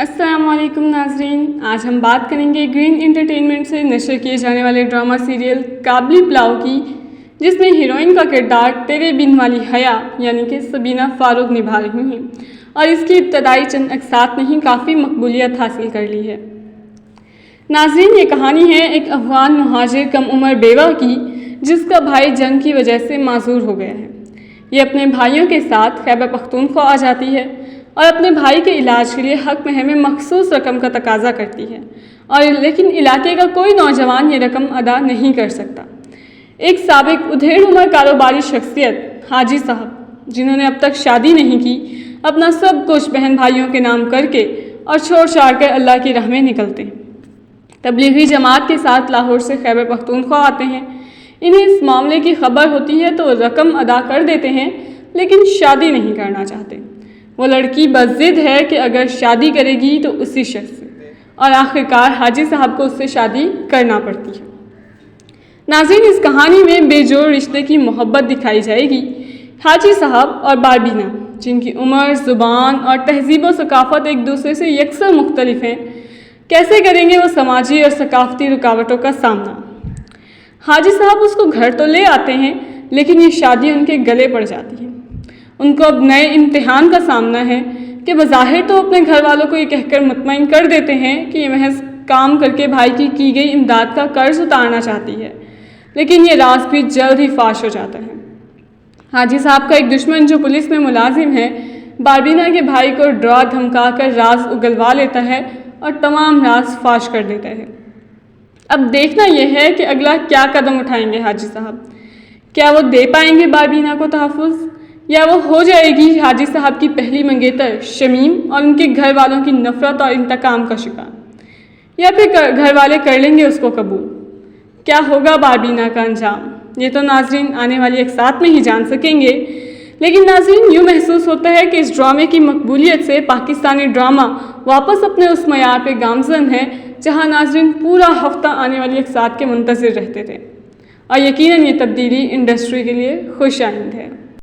السلام علیکم ناظرین، آج ہم بات کریں گے گرین انٹرٹینمنٹ سے نشر کیے جانے والے ڈرامہ سیریل کابلی پلاؤ کی، جس میں ہیروئن کا کردار تیرے بن والی حیا یعنی کہ سبینہ فاروق نبھا رہی ہیں اور اس کی ابتدائی چند اقساط نے ہی کافی مقبولیت حاصل کر لی ہے۔ ناظرین، یہ کہانی ہے ایک افغان مہاجر کم عمر بیوہ کی جس کا بھائی جنگ کی وجہ سے معذور ہو گیا ہے۔ یہ اپنے بھائیوں کے ساتھ خیبر پختونخوا آ جاتی ہے اور اپنے بھائی کے علاج کے لیے حق مہر میں مخصوص رقم کا تقاضا کرتی ہے، لیکن علاقے کا کوئی نوجوان یہ رقم ادا نہیں کر سکتا۔ ایک سابق ادھیڑ عمر کاروباری شخصیت حاجی صاحب، جنہوں نے اب تک شادی نہیں کی، اپنا سب کچھ بہن بھائیوں کے نام کر کے اور چھوڑ چھاڑ کر اللہ کی راہ میں نکلتے ہیں۔ تبلیغی جماعت کے ساتھ لاہور سے خیبر پختونخوا آتے ہیں۔ انہیں اس معاملے کی خبر ہوتی ہے تو رقم ادا کر دیتے ہیں، لیکن شادی نہیں کرنا چاہتے۔ وہ لڑکی بضد ہے کہ اگر شادی کرے گی تو اسی شخص سے، اور آخرکار حاجی صاحب کو اس سے شادی کرنا پڑتی ہے۔ ناظرین، اس کہانی میں بے جوڑ رشتے کی محبت دکھائی جائے گی۔ حاجی صاحب اور باربینہ، جن کی عمر، زبان اور تہذیب و ثقافت ایک دوسرے سے یکسر مختلف ہیں، کیسے کریں گے وہ سماجی اور ثقافتی رکاوٹوں کا سامنا؟ حاجی صاحب اس کو گھر تو لے آتے ہیں، لیکن یہ شادی ان کے گلے پڑ جاتی ہے۔ ان کو اب نئے امتحان کا سامنا ہے کہ بظاہر تو اپنے گھر والوں کو یہ کہہ کر مطمئن کر دیتے ہیں کہ یہ محض کام کر کے بھائی کی گئی امداد کا قرض اتارنا چاہتی ہے، لیکن یہ راز بھی جلد ہی فاش ہو جاتا ہے۔ حاجی صاحب کا ایک دشمن جو پولیس میں ملازم ہے، باربینہ کے بھائی کو ڈرا دھمکا کر راز اگلوا لیتا ہے اور تمام راز فاش کر دیتا ہے۔ اب دیکھنا یہ ہے کہ اگلا کیا قدم اٹھائیں گے حاجی صاحب۔ کیا وہ دے پائیں گے باربینہ کو تحفظ، یا وہ ہو جائے گی حاجی صاحب کی پہلی منگیتر شمیم اور ان کے گھر والوں کی نفرت اور انتقام کا شکار، یا پھر گھر والے کر لیں گے اس کو قبول؟ کیا ہوگا باربینہ کا انجام؟ یہ تو ناظرین آنے والی اقساط میں ہی جان سکیں گے۔ لیکن ناظرین، یوں محسوس ہوتا ہے کہ اس ڈرامے کی مقبولیت سے پاکستانی ڈرامہ واپس اپنے اس معیار پہ گامزن ہے جہاں ناظرین پورا ہفتہ آنے والی اقساط کے منتظر رہتے تھے، اور یقیناً یہ تبدیلی انڈسٹری کے لیے خوش آئند ہے۔